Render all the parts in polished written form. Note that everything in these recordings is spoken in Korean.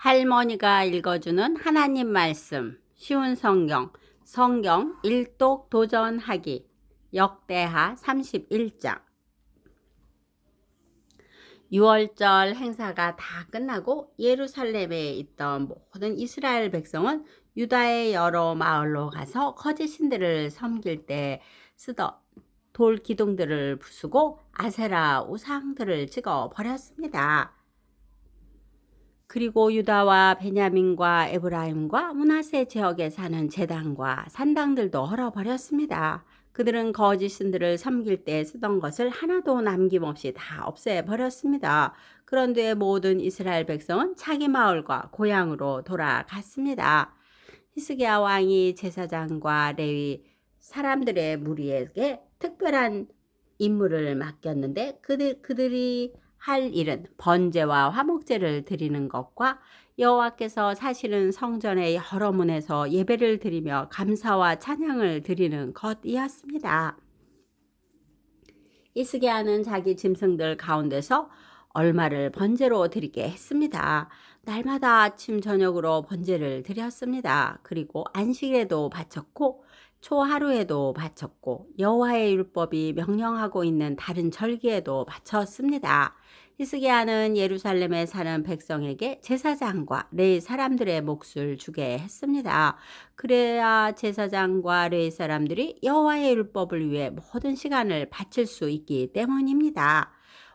할머니가 읽어주는 하나님 말씀, 쉬운 성경 일독 도전하기, 역대하 31장. 6월절 행사가 다 끝나고 예루살렘에 있던 모든 이스라엘 백성은 유다의 여러 마을로 가서 거짓 신들을 섬길 때 쓰던 돌 기둥들을 부수고 아세라 우상들을 찍어 버렸습니다. 그리고 유다와 베냐민과 에브라임과 므낫세 지역에 사는 제단과 산당들도 헐어버렸습니다. 그들은 거짓 신들을 섬길 때 쓰던 것을 하나도 남김없이 다 없애버렸습니다. 그런데 모든 이스라엘 백성은 자기 마을과 고향으로 돌아갔습니다. 히스기야 왕이 제사장과 레위 사람들의 무리에게 특별한 임무를 맡겼는데 그들이 할 일은 번제와 화목제를 드리는 것과 여호와께서 사시는 성전의 여러 문에서 예배를 드리며 감사와 찬양을 드리는 것이었습니다. 히스기야는 자기 짐승들 가운데서 얼마를 번제로 드리게 했습니다. 날마다 아침 저녁으로 번제를 드렸습니다. 그리고 안식일에도 바쳤고 초하루에도 바쳤고 여호와의 율법이 명령하고 있는 다른 절기에도 바쳤습니다. 히스기야는 예루살렘에 사는 백성에게 제사장과 레위 사람들의 몫을 주게 했습니다. 그래야 제사장과 레위 사람들이 여호와의 율법을 위해 모든 시간을 바칠 수 있기 때문입니다.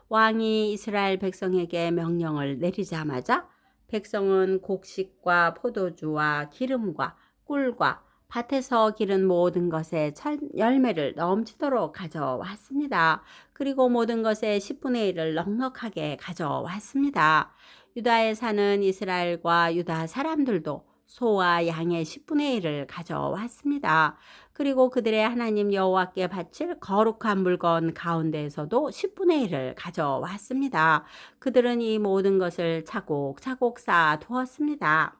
왕이 이스라엘 백성에게 명령을 내리자마자 백성은 곡식과 포도주와 기름과 꿀과 밭에서 기른 모든 것에 열매를 넘치도록 가져왔습니다. 그리고 모든 것의 10분의 1을 넉넉하게 가져왔습니다. 유다에 사는 이스라엘과 유다 사람들도 소와 양의 10분의 1을 가져왔습니다. 그리고 그들의 하나님 여호와께 바칠 거룩한 물건 가운데에서도 10분의 1을 가져왔습니다. 그들은 이 모든 것을 차곡차곡 쌓아 두었습니다.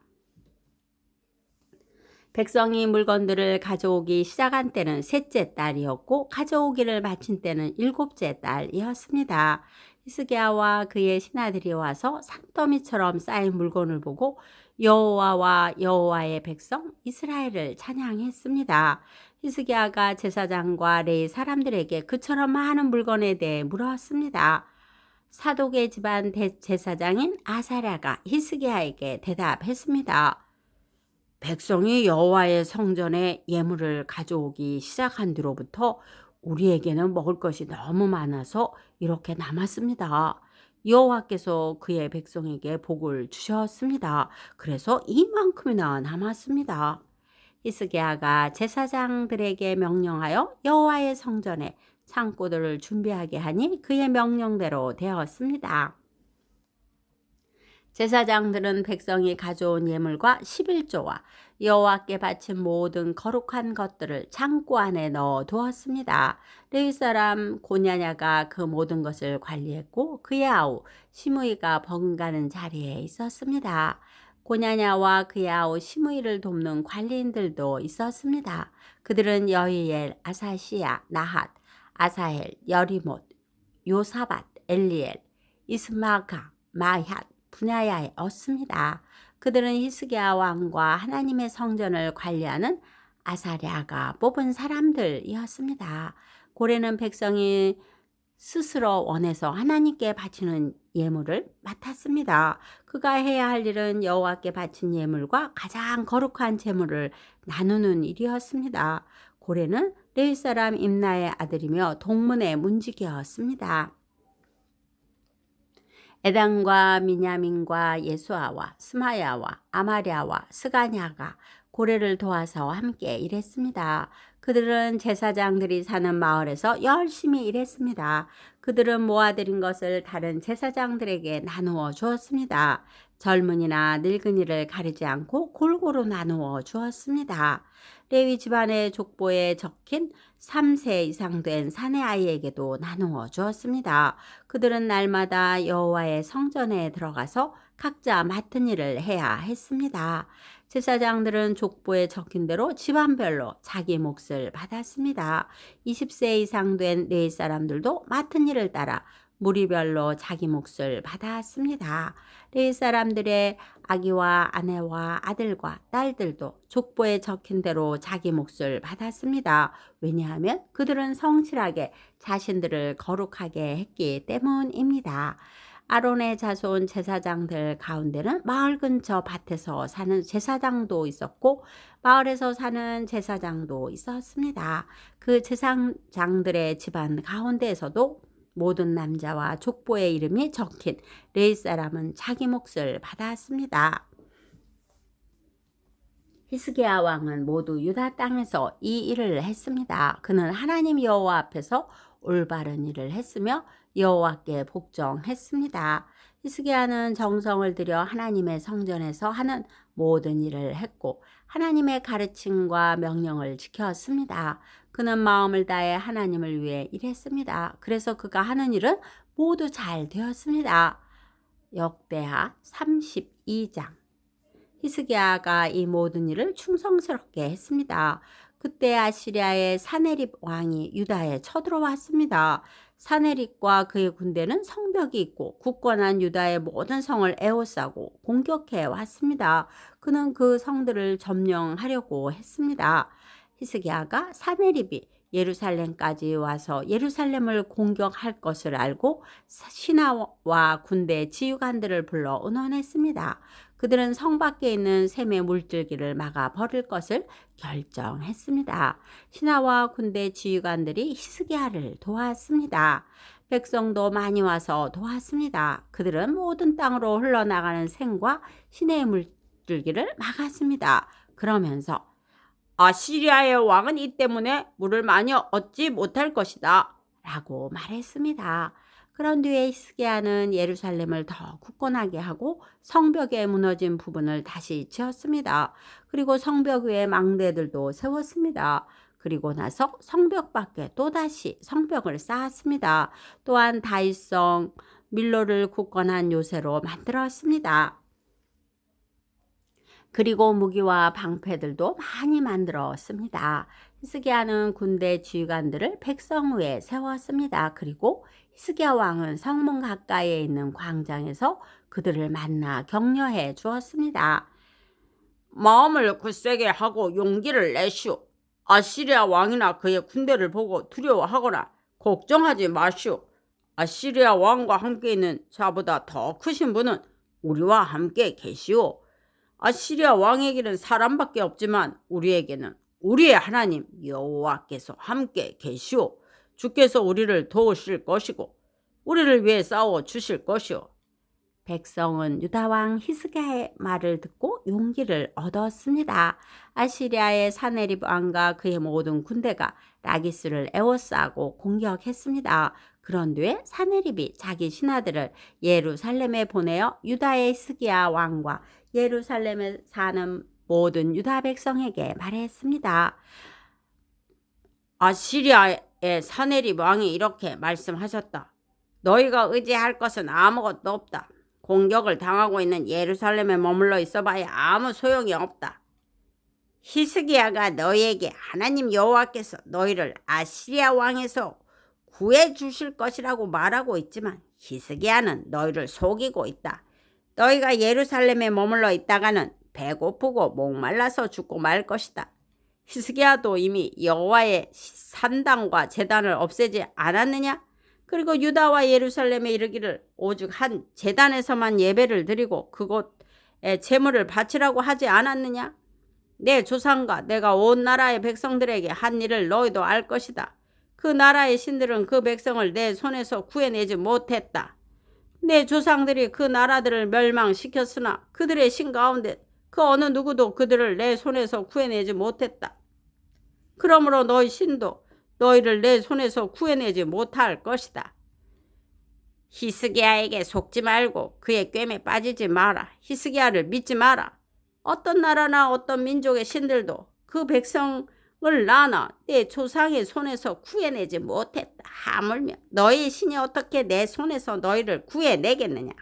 백성이 물건들을 가져오기 시작한 때는 셋째 달이었고 가져오기를 마친 때는 일곱째 달이었습니다. 히스기야와 그의 신하들이 와서 산더미처럼 쌓인 물건을 보고 여호와와 여호와의 백성 이스라엘을 찬양했습니다. 히스기야가 제사장과 레위 사람들에게 그처럼 많은 물건에 대해 물었습니다. 사독의 집안 대제사장인 아사랴가 히스기야에게 대답했습니다. 백성이 여호와의 성전에 예물을 가져오기 시작한 뒤로부터 우리에게는 먹을 것이 너무 많아서 이렇게 남았습니다. 여호와께서 그의 백성에게 복을 주셨습니다. 그래서 이만큼이나 남았습니다. 히스기야가 제사장들에게 명령하여 여호와의 성전에 창고들을 준비하게 하니 그의 명령대로 되었습니다. 제사장들은 백성이 가져온 예물과 11조와 여호와께 바친 모든 거룩한 것들을 창고 안에 넣어 두었습니다. 레위 사람 고냐냐가 그 모든 것을 관리했고 그의 아우 시므이가 버금가는 자리에 있었습니다. 고냐냐와 그의 아우 시므이를 돕는 관리인들도 있었습니다. 그들은 여히엘, 아사시야, 나핫, 아사헬, 여리못, 요사밧, 엘리엘, 이스마가, 마얏, 분야야였습니다. 그들은 히스기야 왕과 하나님의 성전을 관리하는 아사랴가 뽑은 사람들이었습니다. 고레는 백성이 스스로 원해서 하나님께 바치는 예물을 맡았습니다. 그가 해야 할 일은 여호와께 바친 예물과 가장 거룩한 제물을 나누는 일이었습니다. 고레는 레위 사람 임나의 아들이며 동문의 문지기였습니다. 에단과 미냐민과 예수아와 스마야와 아마랴와 스가냐가 고레를 도와서 함께 일했습니다. 그들은 제사장들이 사는 마을에서 열심히 일했습니다. 그들은 모아들인 것을 다른 제사장들에게 나누어 주었습니다. 젊은이나 늙은이를 가리지 않고 골고루 나누어 주었습니다. 레위 집안의 족보에 적힌 3세 이상 된 사내 아이에게도 나누어 주었습니다. 그들은 날마다 여호와의 성전에 들어가서 각자 맡은 일을 해야 했습니다. 제사장들은 족보에 적힌 대로 집안별로 자기 몫을 받았습니다. 20세 이상 된 레위 사람들도 맡은 일을 따라 무리별로 자기 몫을 받았습니다. 레위 사람들의 아기와 아내와 아들과 딸들도 족보에 적힌 대로 자기 몫을 받았습니다. 왜냐하면 그들은 성실하게 자신들을 거룩하게 했기 때문입니다. 아론의 자손 제사장들 가운데는 마을 근처 밭에서 사는 제사장도 있었고 마을에서 사는 제사장도 있었습니다. 그 제사장들의 집안 가운데에서도 모든 남자와 족보의 이름이 적힌 레위 사람은 자기 몫을 받았습니다. 히스기야 왕은 모두 유다 땅에서 이 일을 했습니다. 그는 하나님 여호와 앞에서 올바른 일을 했으며 여호와께 복종했습니다. 히스기야는 정성을 들여 하나님의 성전에서 하는 모든 일을 했고 하나님의 가르침과 명령을 지켰습니다. 그는 마음을 다해 하나님을 위해 일했습니다. 그래서 그가 하는 일은 모두 잘 되었습니다. 역대하 32장. 히스기야가 이 모든 일을 충성스럽게 했습니다. 그때 아시리아의 사네립 왕이 유다에 쳐들어왔습니다. 사네립과 그의 군대는 성벽이 있고 굳건한 유다의 모든 성을 에워싸고 공격해 왔습니다. 그는 그 성들을 점령하려고 했습니다. 히스기야가 사네립이 예루살렘까지 와서 예루살렘을 공격할 것을 알고 신하와 군대 지휘관들을 불러 의논했습니다. 그들은 성 밖에 있는 샘의 물줄기를 막아 버릴 것을 결정했습니다. 신하와 군대 지휘관들이 히스기야를 도왔습니다. 백성도 많이 와서 도왔습니다. 그들은 모든 땅으로 흘러나가는 샘과 시내의 물줄기를 막았습니다. 그러면서 아시리아의 왕은 이 때문에 물을 많이 얻지 못할 것이다 라고 말했습니다. 그런 뒤에 히스기야는 예루살렘을 더 굳건하게 하고 성벽에 무너진 부분을 다시 지었습니다. 그리고 성벽 위에 망대들도 세웠습니다. 그리고 나서 성벽 밖에 또다시 성벽을 쌓았습니다. 또한 다윗성 밀로를 굳건한 요새로 만들었습니다. 그리고 무기와 방패들도 많이 만들었습니다. 히스기야는 군대 지휘관들을 백성 위에 세웠습니다. 그리고 히스기야 왕은 성문 가까이에 있는 광장에서 그들을 만나 격려해 주었습니다. 마음을 굳세게 하고 용기를 내시오. 아시리아 왕이나 그의 군대를 보고 두려워하거나 걱정하지 마시오. 아시리아 왕과 함께 있는 자보다 더 크신 분은 우리와 함께 계시오. 아시리아 왕에게는 사람밖에 없지만 우리에게는 우리의 하나님 여호와께서 함께 계시오. 주께서 우리를 도우실 것이고 우리를 위해 싸워 주실 것이오. 백성은 유다 왕 히스기야의 말을 듣고 용기를 얻었습니다. 아시리아의 사네립 왕과 그의 모든 군대가 라기스를 에워싸고 공격했습니다. 그런 뒤에 사네립이 자기 신하들을 예루살렘에 보내어 유다의 히스기야 왕과 예루살렘에 사는 모든 유다 백성에게 말했습니다. 아시리아의 사네립 왕이 이렇게 말씀하셨다. 너희가 의지할 것은 아무것도 없다. 공격을 당하고 있는 예루살렘에 머물러 있어봐야 아무 소용이 없다. 히스기야가 너희에게 하나님 여호와께서 너희를 아시리아 왕에서 구해 주실 것이라고 말하고 있지만 히스기야는 너희를 속이고 있다. 너희가 예루살렘에 머물러 있다가는 배고프고 목말라서 죽고 말 것이다. 히스기야도 이미 여호와의 산당과 제단을 없애지 않았느냐? 그리고 유다와 예루살렘에 이르기를 오직 한 제단에서만 예배를 드리고 그곳에 제물을 바치라고 하지 않았느냐? 내 조상과 내가 온 나라의 백성들에게 한 일을 너희도 알 것이다. 그 나라의 신들은 그 백성을 내 손에서 구해내지 못했다. 내 조상들이 그 나라들을 멸망시켰으나 그들의 신 가운데 그 어느 누구도 그들을 내 손에서 구해내지 못했다. 그러므로 너희 신도 너희를 내 손에서 구해내지 못할 것이다. 히스기야에게 속지 말고 그의 꿰매 빠지지 마라. 히스기야를 믿지 마라. 어떤 나라나 어떤 민족의 신들도 그 백성을 나나 내 조상의 손에서 구해내지 못했다. 하물며 너희 신이 어떻게 내 손에서 너희를 구해내겠느냐.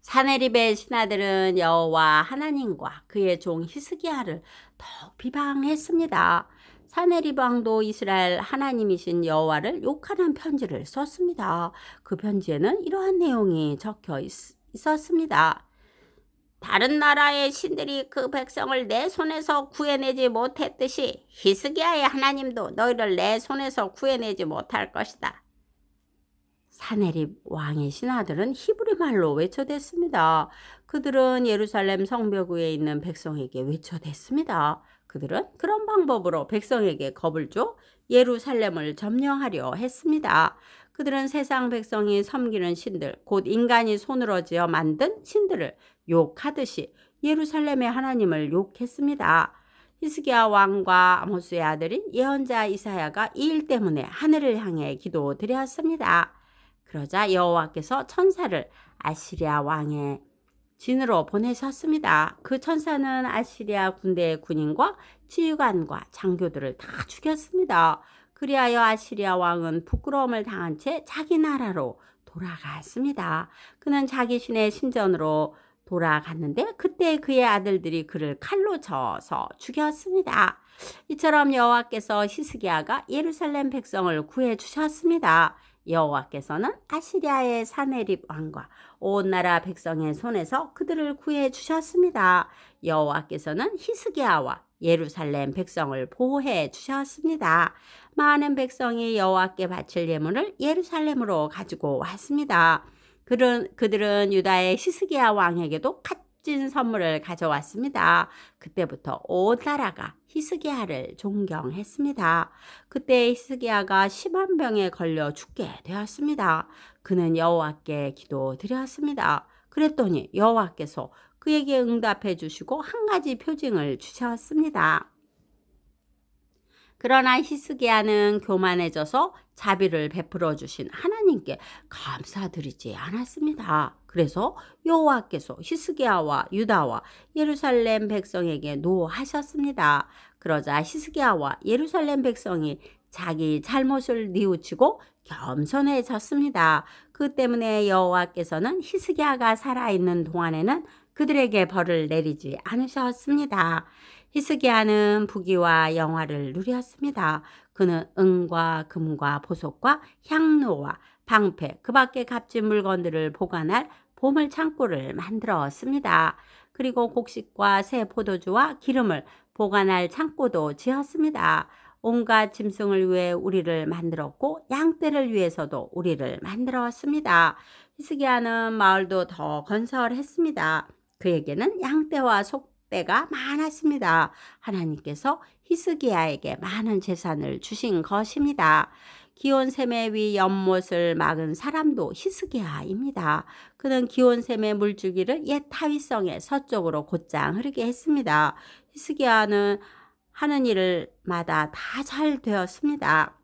사네립의 신하들은 여호와 하나님과 그의 종 히스기야를 더욱 비방했습니다. 사네립 왕도 이스라엘 하나님이신 여호와를 욕하는 편지를 썼습니다. 그 편지에는 이러한 내용이 적혀 있었습니다. 다른 나라의 신들이 그 백성을 내 손에서 구해내지 못했듯이 히스기야의 하나님도 너희를 내 손에서 구해내지 못할 것이다. 사네립 왕의 신하들은 히브리 말로 외쳐댔습니다. 그들은 예루살렘 성벽 위에 있는 백성에게 외쳐댔습니다. 그들은 그런 방법으로 백성에게 겁을 줘 예루살렘을 점령하려 했습니다. 그들은 세상 백성이 섬기는 신들, 곧 인간이 손으로 지어 만든 신들을 욕하듯이 예루살렘의 하나님을 욕했습니다. 히스기야 왕과 아모스의 아들인 예언자 이사야가 이 일 때문에 하늘을 향해 기도드렸습니다. 그러자 여호와께서 천사를 아시리아 왕의 진으로 보내셨습니다. 그 천사는 아시리아 군대의 군인과 지휘관과 장교들을 다 죽였습니다. 그리하여 아시리아 왕은 부끄러움을 당한 채 자기 나라로 돌아갔습니다. 그는 자기 신의 신전으로 돌아갔는데 그때 그의 아들들이 그를 칼로 쳐서 죽였습니다. 이처럼 여호와께서 히스기야가 예루살렘 백성을 구해 주셨습니다. 여호와께서는 아시리아의 사네립 왕과 온 나라 백성의 손에서 그들을 구해 주셨습니다. 여호와께서는 히스기야와 예루살렘 백성을 보호해 주셨습니다. 많은 백성이 여호와께 바칠 예물을 예루살렘으로 가지고 왔습니다. 그들은 유다의 히스기야 왕에게도 값진 선물을 가져왔습니다. 그때부터 온 나라가 히스기야를 존경했습니다. 그때 히스기야가 심한 병에 걸려 죽게 되었습니다. 그는 여호와께 기도드렸습니다. 그랬더니 여호와께서 그에게 응답해 주시고 한 가지 표징을 주셨습니다. 그러나 히스기야는 교만해져서 자비를 베풀어 주신 하나님께 감사드리지 않았습니다. 그래서 여호와께서 히스기야와 유다와 예루살렘 백성에게 노하셨습니다. 그러자 히스기야와 예루살렘 백성이 자기 잘못을 뉘우치고 겸손해졌습니다. 그 때문에 여호와께서는 히스기야가 살아있는 동안에는 그들에게 벌을 내리지 않으셨습니다. 히스기야는 부귀와 영화를 누렸습니다. 그는 은과 금과 보석과 향로와 방패, 그 밖에 값진 물건들을 보관할 보물 창고를 만들었습니다. 그리고 곡식과 새 포도주와 기름을 보관할 창고도 지었습니다. 온갖 짐승을 위해 우리를 만들었고 양떼를 위해서도 우리를 만들었습니다. 히스기야는 마을도 더 건설했습니다. 그에게는 양떼와 속떼가 많았습니다. 하나님께서 히스기야에게 많은 재산을 주신 것입니다. 기온샘의 위 연못을 막은 사람도 히스기야입니다. 그는 기온샘의 물줄기를 옛 다윗성의 서쪽으로 곧장 흐르게 했습니다. 히스기야는 하는 일마다 다 잘 되었습니다.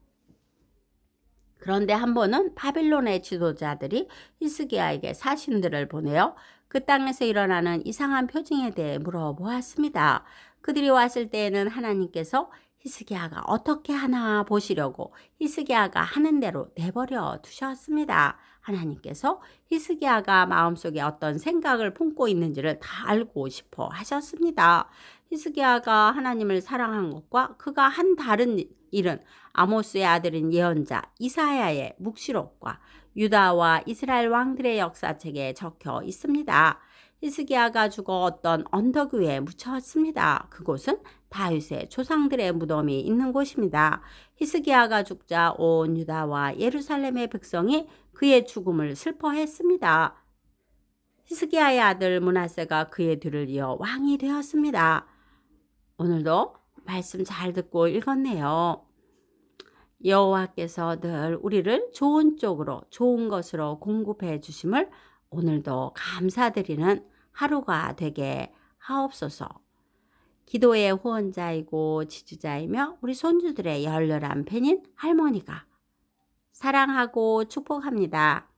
그런데 한 번은 바빌론의 지도자들이 히스기야에게 사신들을 보내어 그 땅에서 일어나는 이상한 표징에 대해 물어보았습니다. 그들이 왔을 때에는 하나님께서 히스기야가 어떻게 하나 보시려고 히스기야가 하는 대로 내버려 두셨습니다. 하나님께서 히스기야가 마음속에 어떤 생각을 품고 있는지를 다 알고 싶어 하셨습니다. 히스기야가 하나님을 사랑한 것과 그가 한 다른 일은 아모스의 아들인 예언자 이사야의 묵시록과 유다와 이스라엘 왕들의 역사책에 적혀 있습니다. 히스기야가 죽어 어떤 언덕 위에 묻혔습니다. 그곳은 다윗의 조상들의 무덤이 있는 곳입니다. 히스기야가 죽자 온 유다와 예루살렘의 백성이 그의 죽음을 슬퍼했습니다. 히스기야의 아들 므낫세가 그의 뒤를 이어 왕이 되었습니다. 오늘도 말씀 잘 듣고 읽었네요. 여호와께서 늘 우리를 좋은 쪽으로 좋은 것으로 공급해 주심을 오늘도 감사드리는 하루가 되게 하옵소서. 기도의 후원자이고 지주자이며 우리 손주들의 열렬한 팬인 할머니가 사랑하고 축복합니다.